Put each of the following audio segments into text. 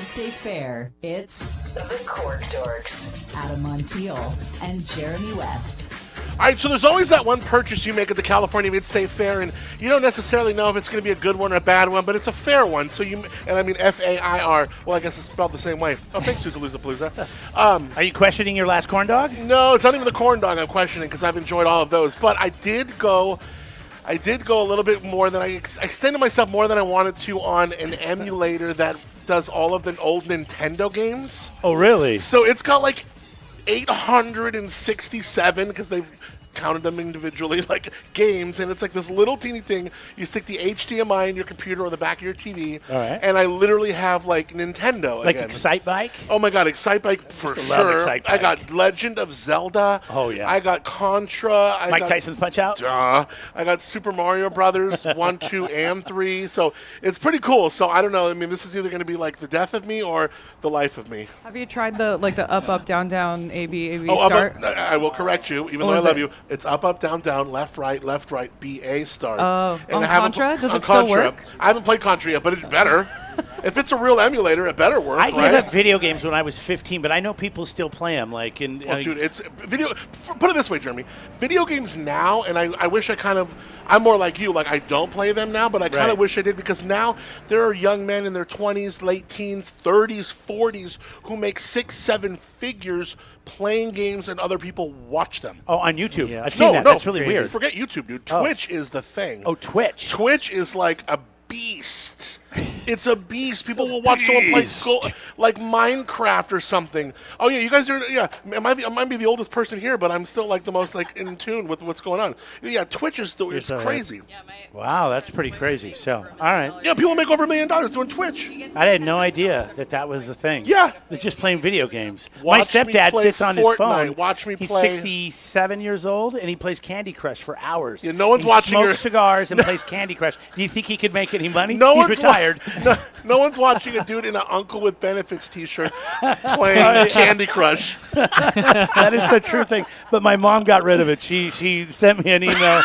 Mid-State Fair, it's The Cork Dorks. Adam Montiel and Jeremy West. All right, so there's always that one purchase you make at the California Mid-State Fair, and you don't necessarily know if it's going to be a good one or a bad one, but it's a fair one. So and I mean F-A-I-R. Well, I guess it's spelled the same way. Oh, thanks, Susaluzapalooza. Are you questioning your last corn dog? No, it's not even the corn dog I'm questioning because I've enjoyed all of those. But I did go a little bit more than I extended myself more than I wanted to on an emulator that does all of the old Nintendo games. Oh, really? So it's got like 867 because they've counted them individually, like games, and it's like this little teeny thing. You stick the HDMI in your computer or the back of your TV, all right, and I literally have like Nintendo like again. Excitebike? Oh my god, Excitebike for sure. I got Legend of Zelda. Oh yeah. I got Contra. Mike Tyson's Punch-Out? I got Super Mario Brothers 1, 2, and 3. So it's pretty cool. So I don't know. I mean, this is either going to be like the death of me or the life of me. Have you tried the up, down, down, A-B, Up, start? I will correct you, even though I love you. It's up, down, down, left, right, B-A, start. Oh, and on Contra? Does it still work? I haven't played Contra yet, but it's better. If it's a real emulator, it better work, I right? gave up video games when I was 15, but I know people still play them. Like, dude, it's video. Put it this way, Jeremy. Video games now, and I wish I'm more like you. Like, I don't play them now, but I kind of wish I did because now there are young men in their 20s, late teens, 30s, 40s who make 6, 7 figures playing games and other people watch them. Oh, on YouTube. Yeah. I've seen that. That's really weird. Forget YouTube, dude. Twitch is the thing. Oh, Twitch. Twitch is like a beast. It's a beast. People will watch someone play like Minecraft or something. Oh yeah, you guys are. Yeah, I might be the oldest person here, but I'm still like the most like in tune with what's going on. Yeah, Twitch is it's crazy. Wow, that's pretty crazy. So, all right. Yeah, people make over $1 million doing Twitch. I had no idea that was the thing. Yeah, they're just playing video games. My stepdad sits on his phone. Watch me He's play. He's 67 years old and he plays Candy Crush for hours. Yeah, no one's watching. Smokes cigars and plays Candy Crush. Do you think he could make any money? No He's one's retired. No one's watching a dude in an Uncle with Benefits T-shirt playing Candy Crush. That is a true thing. But my mom got rid of it. She sent me an email.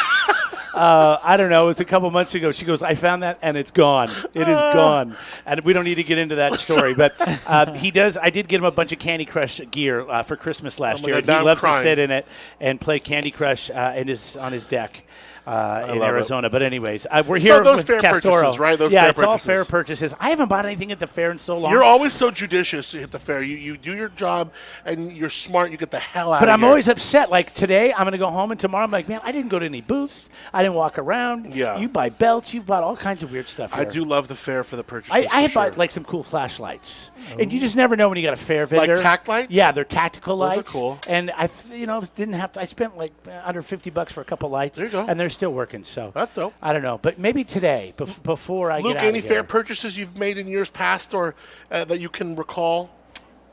I don't know. It was a couple months ago. She goes, I found that, and it's gone. It is gone. And we don't need to get into that story. But he does. I did get him a bunch of Candy Crush gear for Christmas last year. God, he loves to sit in it and play Candy Crush on his deck. In Arizona. But anyways, we're here those with fair Castoro. Purchases, right? Those yeah, fair it's purchases. all fair purchases. I haven't bought anything at the fair in so long. You're always so judicious to hit the fair. You do your job, and you're smart. You get the hell out But of I'm here. always upset. Like today, I'm going to go home, and tomorrow I'm like, man, I didn't go to any booths. I didn't walk around. Yeah. You buy belts. You've bought all kinds of weird stuff here. I do love the fair for the purchases. I have bought like some cool flashlights. And you just never know when you got a fair vendor. Like tack lights? Yeah, they're tactical Those lights. are cool. And I didn't have to. I spent like under $50 for a couple lights. There you go. And they're still working. So that's dope. I don't know, but maybe today before I Luke, get out any of here. fair purchases you've made in years past or that you can recall?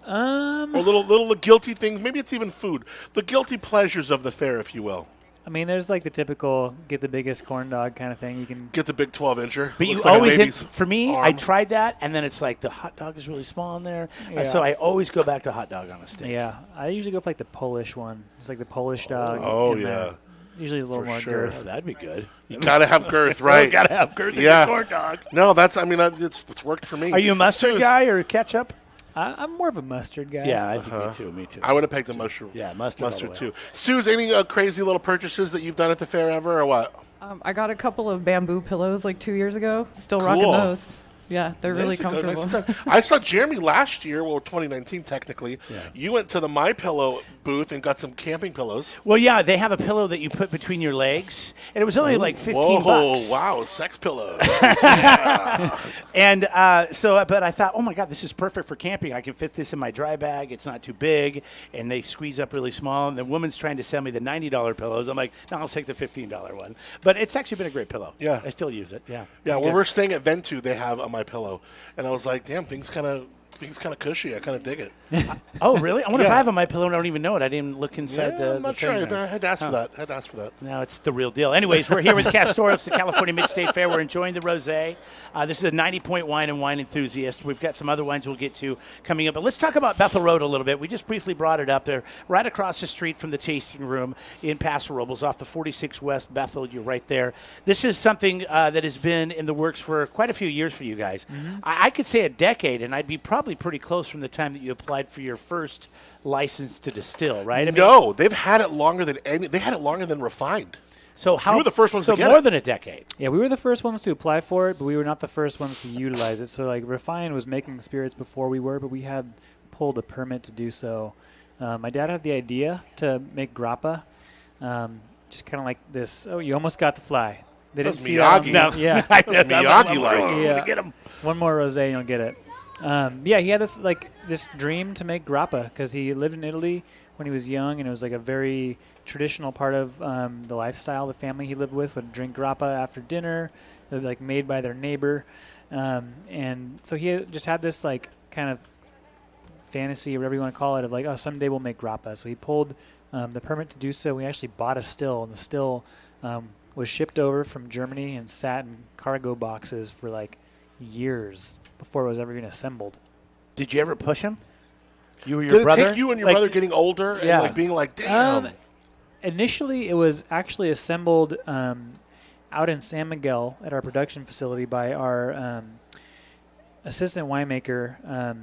Or little guilty things. Maybe it's even food. The guilty pleasures of the fair, if you will. I mean, there's like the typical get the biggest corn dog kind of thing. You can get the big 12-incher. But you always for me, arm. I tried that, and then it's like the hot dog is really small in there. Yeah. So I always go back to hot dog on a stick. Yeah, I usually go for like the Polish one. It's like the Polish dog. Oh, yeah. Usually a little more girth. Oh, that'd be good. You gotta have girth, right? Gotta have girth in the corn dog. No, it's worked for me. Are you a mustard guy or ketchup? I'm more of a mustard guy. Yeah, I think me too. I would have picked the mushroom. Yeah, mustard too. Suze, any crazy little purchases that you've done at the fair ever, or what? I got a couple of bamboo pillows like 2 years ago. Still rocking those. Yeah, they're really comfortable. I saw Jeremy last year, 2019 technically. Yeah. You went to the My Pillow booth and got some camping pillows. Well, yeah, they have a pillow that you put between your legs, and it was only like $15. Oh, wow, sex pillows. And but I thought, oh my God, this is perfect for camping. I can fit this in my dry bag. It's not too big, and they squeeze up really small. And the woman's trying to sell me the $90 pillows. I'm like, no, I'll take the $15 one. But it's actually been a great pillow. Yeah, I still use it. Yeah. Yeah. When we're staying at Ventu, they have a My Pillow, and I was like, damn, things kind of cushy. I kind of dig it. Oh, really? I wonder if I have a My Pillow and I don't even know it. I didn't look inside I'm not sure. thing I had to ask for that. No, it's the real deal. Anyways, we're here with Castoro. It's the California Mid-State Fair. We're enjoying the rosé. This is a 90-point wine and wine enthusiast. We've got some other wines we'll get to coming up. But let's talk about Bethel Road a little bit. We just briefly brought it up there. Right across the street from the tasting room in Paso Robles off the 46 West Bethel. You're right there. This is something that has been in the works for quite a few years for you guys. Mm-hmm. I could say a decade, and I'd be probably probably pretty close from the time that you applied for your first license to distill, right? No, they've had it longer than They had it longer than Refined. So how? You were the first ones to get more it. than a decade. Yeah, we were the first ones to apply for it, but we were not the first ones to utilize it. So, like, Refine was making spirits before we were, but we had pulled a permit to do so. My dad had the idea to make grappa, just kind of like this. Oh, you almost got the fly. They didn't see that. Miyagi. No. Yeah. Miyagi-like. Yeah. Get him. One more rosé and you'll get it. Yeah, he had this dream to make grappa because he lived in Italy when he was young, and it was like a very traditional part of the lifestyle. The family he lived with would drink grappa after dinner, like made by their neighbor, and so he just had this like kind of fantasy or whatever you want to call it of like, oh, someday we'll make grappa. So he pulled the permit to do so. We actually bought a still, and the still was shipped over from Germany and sat in cargo boxes for like years before it was ever even assembled. Did you ever push him? You or your Did brother? it take you and your brother getting older and like being like, damn? Initially, it was actually assembled out in San Miguel at our production facility by our assistant winemaker,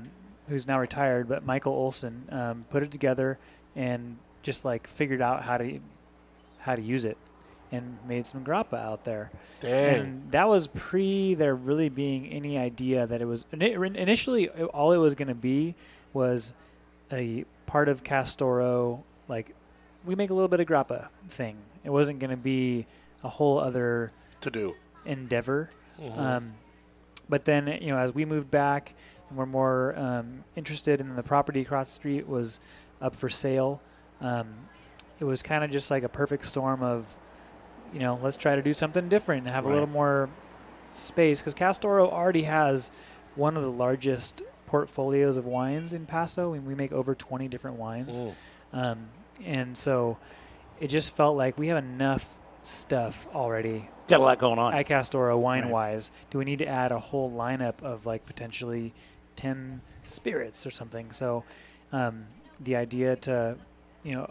who's now retired, but Michael Olson put it together and just like figured out how to use it and made some grappa out there. Dang. And that was pre there really being any idea that it was initially all it was going to be was a part of Castoro, like we make a little bit of grappa thing. It wasn't going to be a whole other To do. endeavor. Mm-hmm. But then, as we moved back and we're more interested in the property across the street was up for sale, it was kind of just like a perfect storm of, let's try to do something different and have a little more space. Because Castoro already has one of the largest portfolios of wines in Paso. We make over 20 different wines. And so it just felt like we have enough stuff already. Got a lot going on. At Castoro, wine-wise. Do we need to add a whole lineup of like potentially 10 spirits or something? So the idea to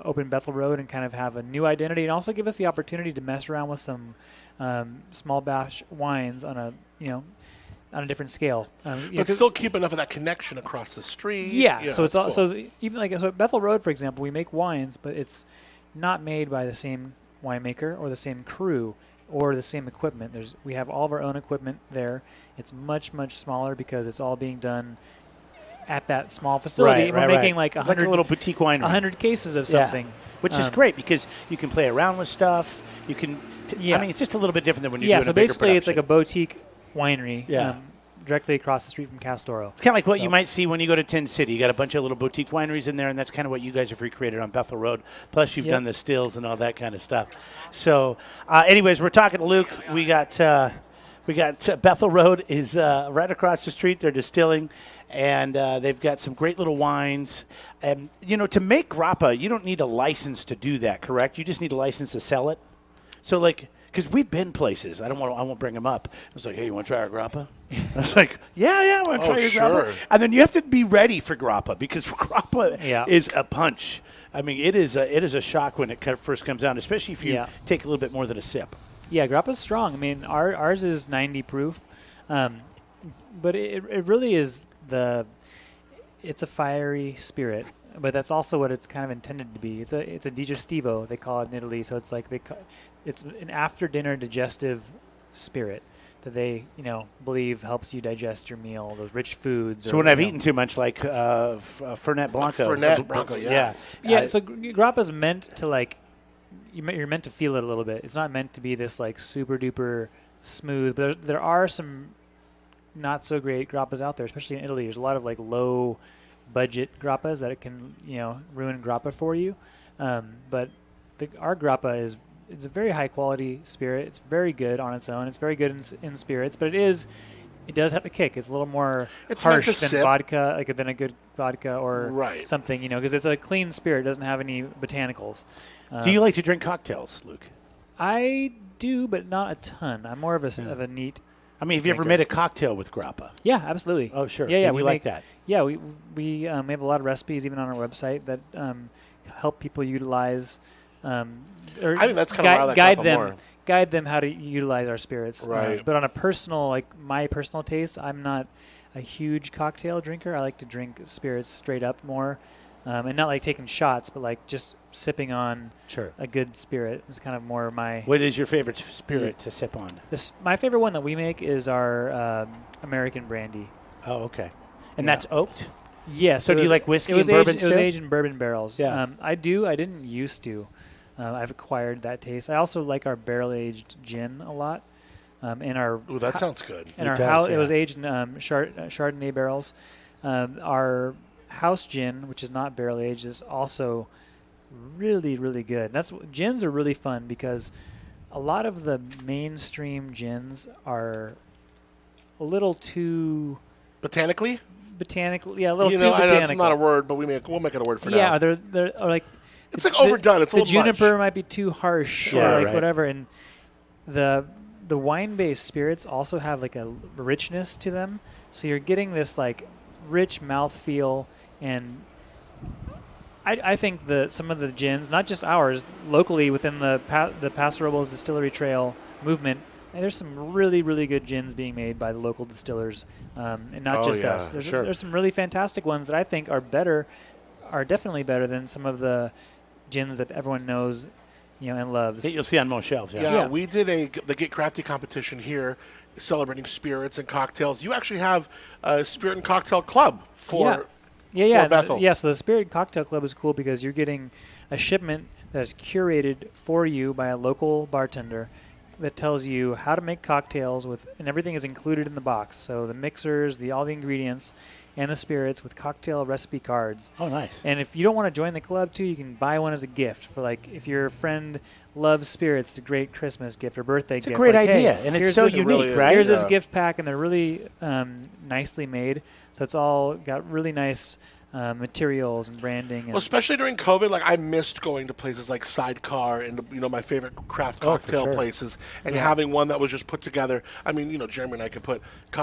open Bethel Road and kind of have a new identity and also give us the opportunity to mess around with some small batch wines on a different scale. But still keep enough of that connection across the street. Yeah, so it's cool. also even like so at Bethel Road, for example, we make wines, but it's not made by the same winemaker or the same crew or the same equipment. We have all of our own equipment there. It's much, much smaller because it's all being done at that small facility. We're making like 100 like a little boutique winery. 100 cases of something. Which is great because you can play around with stuff. You can I mean, it's just a little bit different than when you're doing so a bigger basically it's like a production. boutique winery. Yeah. Directly across the street from Castoro. It's kind of like what you might see when you go to Tin City. You got a bunch of little boutique wineries in there, and that's kind of what you guys have recreated on Bethel Road. Plus, you've done the stills and all that kind of stuff. So, anyways, we're talking to Luke. We got Bethel Road is right across the street. They're distilling, and they've got some great little wines. And to make grappa, you don't need a license to do that, correct? You just need a license to sell it. So, like. Because we've been places. I won't bring them up. I was like, hey, you want to try our grappa? I was like, yeah, I want to try your grappa. And then you have to be ready for grappa because grappa is a punch. I mean, it is a shock when it first comes out, especially if you take a little bit more than a sip. Yeah, grappa's strong. I mean, ours is 90 proof, but it really is it's a fiery spirit. But that's also what it's kind of intended to be. It's a digestivo, they call it in Italy. So it's like it's an after dinner digestive spirit that they believe helps you digest your meal, those rich foods. So when I've eaten too much, like Fernet Blanco. Fernet Blanco, yeah. So grappa's meant to you're meant to feel it a little bit. It's not meant to be this like super duper smooth. But there are some not so great grappas out there, especially in Italy. There's a lot of like low budget grappas that it can ruin grappa for you, but our grappa it's a very high quality spirit. It's very good on its own. It's very good in spirits, but it does have a kick. It's a little more harsh than vodka, than a good vodka or something, because it's a clean spirit. It doesn't have any botanicals. Do you like to drink cocktails, Luke? I do, but not a ton. I'm more of a neat. I mean, have you ever made a cocktail with grappa? Yeah, absolutely. Oh, sure. Yeah, we like that. Yeah, we have a lot of recipes even on our website that help people utilize. I think that's kind of why guide them how to utilize our spirits. Right. But on a personal, my personal taste, a huge cocktail drinker. I like to drink spirits straight up more, and not like taking shots, but like just sipping on a good spirit is kind of more my. What is your favorite spirit to sip on? My favorite one that we make is our American brandy. Oh, okay. And that's oaked? Yeah. So do you like whiskey and bourbon too? It was aged in bourbon barrels. Yeah. I do. I didn't used to. I've acquired that taste. I also like our barrel-aged gin a lot. Ooh, that sounds good. In our house, it was aged in Chardonnay barrels. Our house gin, which is not barrel-aged, is also really, really good. Gins are really fun because a lot of the mainstream gins are a little too Botanical, yeah, a little too botanical. That's not a word, but we'll make it a word for now. Yeah, they're like it's like overdone. It's a the little juniper much. might be too harsh, or like whatever. And the wine-based spirits also have like a richness to them, so you're getting this like rich mouthfeel. And I think some of the gins, not just ours, locally within the Paso Robles Distillery Trail movement. And there's some really, really good gins being made by the local distillers, and not just us. There's some really fantastic ones that I think are definitely better than some of the gins that everyone knows, and loves. That you'll see on most shelves. Yeah, we did the Get Crafty competition here, celebrating spirits and cocktails. You actually have a spirit and cocktail club for Bethel. So the Spirit Cocktail Club is cool because you're getting a shipment that's curated for you by a local bartender that tells you how to make cocktails and everything is included in the box. So the mixers, all the ingredients, and the spirits with cocktail recipe cards. Oh, nice. And if you don't want to join the club too, you can buy one as a gift for if your friend loves spirits, it's a great Christmas gift or birthday gift. It's a great idea, and it's so unique, right? Here's this gift pack, and they're really nicely made. So it's all got really nice materials and branding. Well, especially during COVID, I missed going to places like Sidecar and my favorite craft cocktail places, and having one that was just put together. I mean, Jeremy and I could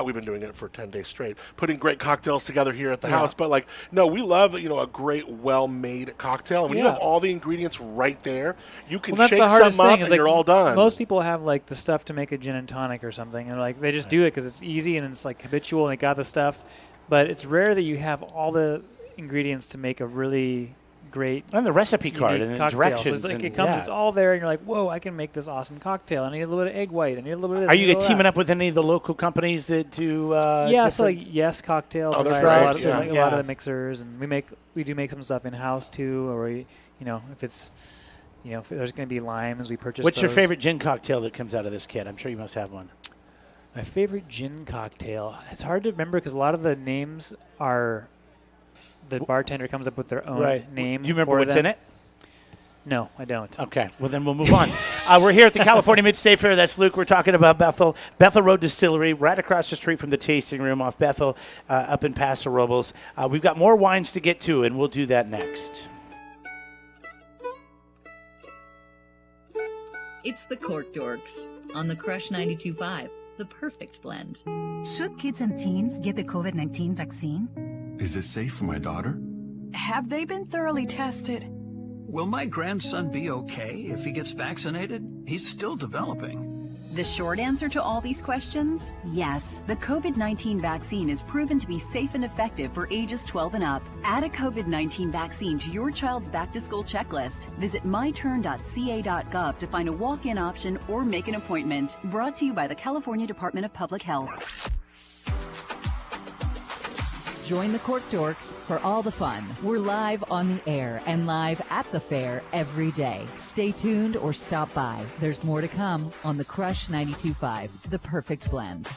we've been doing it for 10 days straight, putting great cocktails together here at the house. But no, we love a great, well-made cocktail. And when you have all the ingredients right there, you can shake some up and you're all done. Most people have the stuff to make a gin and tonic or something, and they just do it because it's easy and it's habitual and they got the stuff. But it's rare that you have all the ingredients to make a really great and the recipe card and the directions. So it's all there, and you're like, whoa, I can make this awesome cocktail. I need a little bit of egg white. I need a little bit of this. Are you teaming up with any of the local companies that do? So Yes Cocktail. Oh, that's right. A lot of the mixers, and we do make some stuff in house too. Or if it's if there's going to be limes, we purchase. What's your favorite gin cocktail that comes out of this kit? I'm sure you must have one. My favorite gin cocktail. It's hard to remember because a lot of the names are. The bartender comes up with their own name. Do you remember what's in it? No, I don't. Okay. Well, then we'll move on. We're here at the California Mid-State Fair. That's Luke. We're talking about Bethel Road Distillery, right across the street from the tasting room off Bethel, up in Paso Robles. We've got more wines to get to, and we'll do that next. It's the Cork Dorks on the Crush 92.5, the perfect blend. Should kids and teens get the COVID-19 vaccine? Is it safe for my daughter? Have they been thoroughly tested? Will my grandson be okay if he gets vaccinated? He's still developing. The short answer to all these questions? Yes. The COVID-19 vaccine is proven to be safe and effective for ages 12 and up. Add a COVID-19 vaccine to your child's back-to-school checklist. Visit myturn.ca.gov to find a walk-in option or make an appointment. Brought to you by the California Department of Public Health. Join the Cork Dorks for all the fun. We're live on the air and live at the fair every day. Stay tuned or stop by. There's more to come on the Crush 92.5, the perfect blend.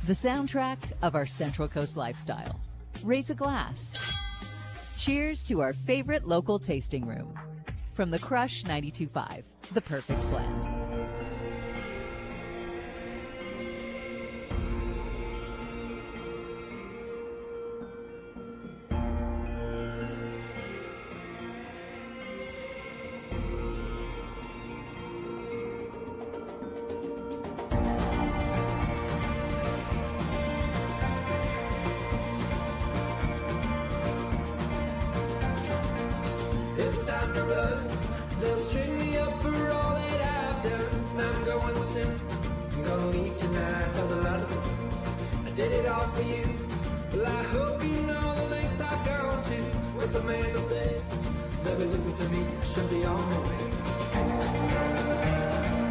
the soundtrack of our Central Coast lifestyle. Raise a glass. Cheers to our favorite local tasting room. From the Crush 92.5, the perfect blend. It's time to run. They'll string me up for all that I've done. I'm going soon. I'm gonna leave tonight by the light of the moon. I did it all for you. Well, I hope you know the lengths I've gone to. What's Amanda said? They'll be looking for me. I should be on my way.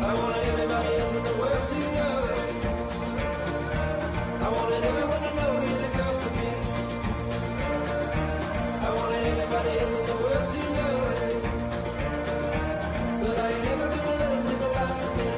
I wanted everybody else in the world to know it. I wanted everyone to know you're the girl for me. I wanted everybody else in the world to know it. But I ain't never gonna let them take a life from me.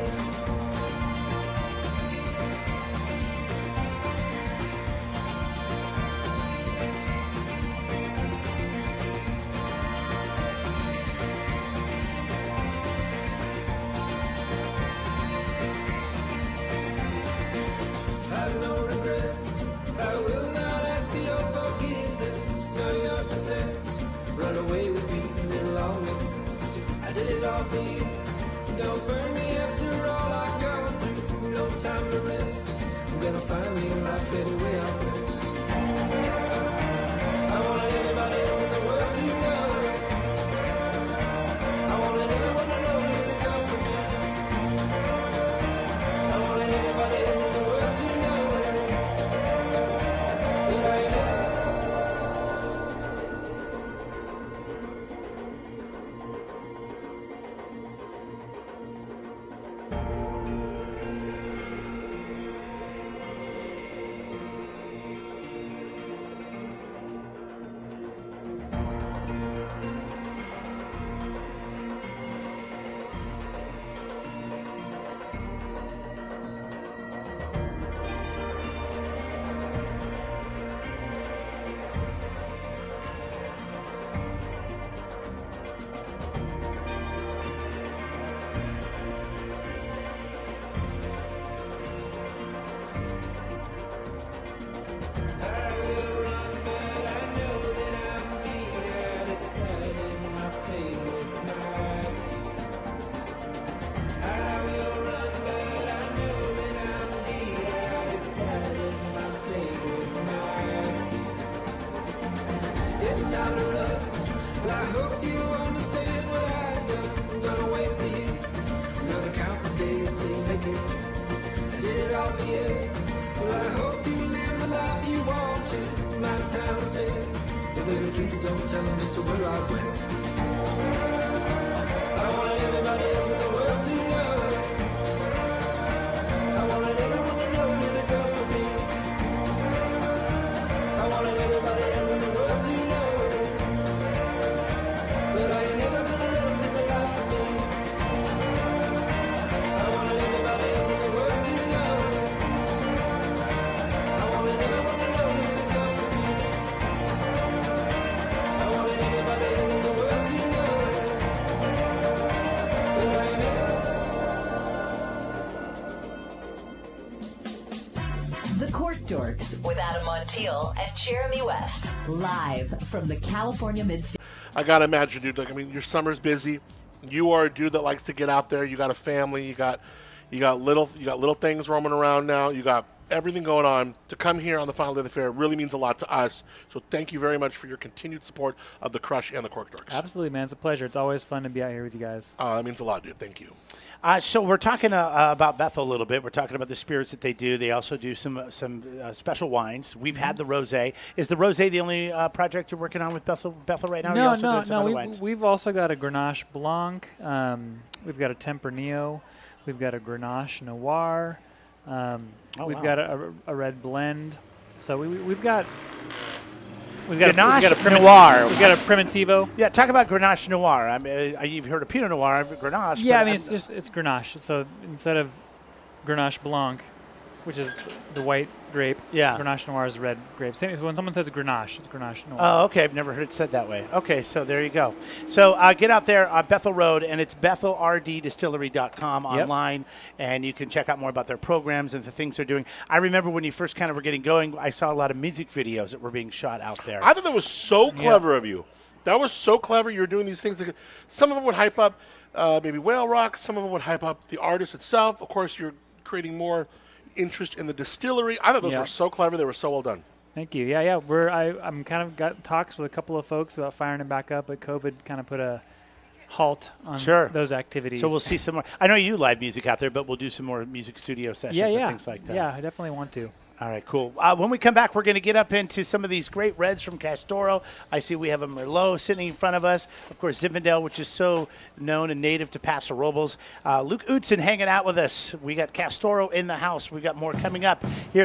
Have no regrets. I will not ask for your forgiveness, nor your defense. Run away with me, and it'll all make sense. I did it all for you. Don't burn me after all I've gone through. No time to rest. I'm gonna find me a life better way out west. I wanted everybody else in the world to know it. I wanted everyone to know you're the girl for me. I wanted everybody else in the world to know it. But I ain't please don't tell me so where I went. I wanted everybody else in the world to know it. I wanted everyone to know you're the girl for me. I wanted everybody else in the world to know it. But I ain't never gonna let them take a life from me. I wanted everybody else in the world to know it. I wanted everyone to know you're the girl for me. I wanted everybody else in the world to know it. But I ain't never. The Cork Dorks With Adam Montiel and Jeremy West. live from the California Mid-State. I gotta imagine, dude. Like, I mean, your summer's busy. You are a dude that likes to get out there. You got a family. You got little things roaming around now. You got everything going on. To come here on the final day of the fair really means a lot to us. So thank you very much for your continued support of the Crush and the Cork Dorks. Absolutely, man. It's a pleasure. It's always fun to be out here with you guys. That means a lot, dude. Thank you. So we're talking about Bethel a little bit. We're talking about the spirits that they do. They also do some special wines. We've had the rosé. Is the rosé the only project you're working on with Bethel right now? Or you also doing some other wines? We've also got a Grenache Blanc. We've got a Tempranillo. We've got a Grenache Noir. We've got a red blend. So we've got Grenache Noir. We've got a Primitivo. Yeah, talk about Grenache Noir. I mean, you've heard of Pinot Noir, Grenache. Yeah, I mean, it's Grenache. So instead of Grenache Blanc, which is the white grape. Yeah. Grenache Noir is the red grape. Same when someone says Grenache, it's Grenache Noir. Oh, okay. I've never heard it said that way. Okay, so there you go. So get out there on Bethel Road, and it's BethelRDDistillery.com online, and you can check out more about their programs and the things they're doing. I remember when you first kind of were getting going, I saw a lot of music videos that were being shot out there. I thought that was so clever of you. That was so clever. You're doing these things. Some of them would hype up maybe Whale Rock. Some of them would hype up the artist itself. Of course, you're creating more interest in the distillery. I thought those were so clever. They were so well done. Thank you. Yeah. I'm kind of got talks with a couple of folks about firing it back up, but COVID kind of put a halt on those activities. So we'll see some more. I know you live music out there, but we'll do some more music studio sessions and things like that. Yeah, I definitely want to. All right, cool. When we come back, we're going to get up into some of these great reds from Castoro. I see we have a Merlot sitting in front of us. Of course, Zinfandel, which is so known and native to Paso Robles. Luke Utzen hanging out with us. We got Castoro in the house. We got more coming up here at the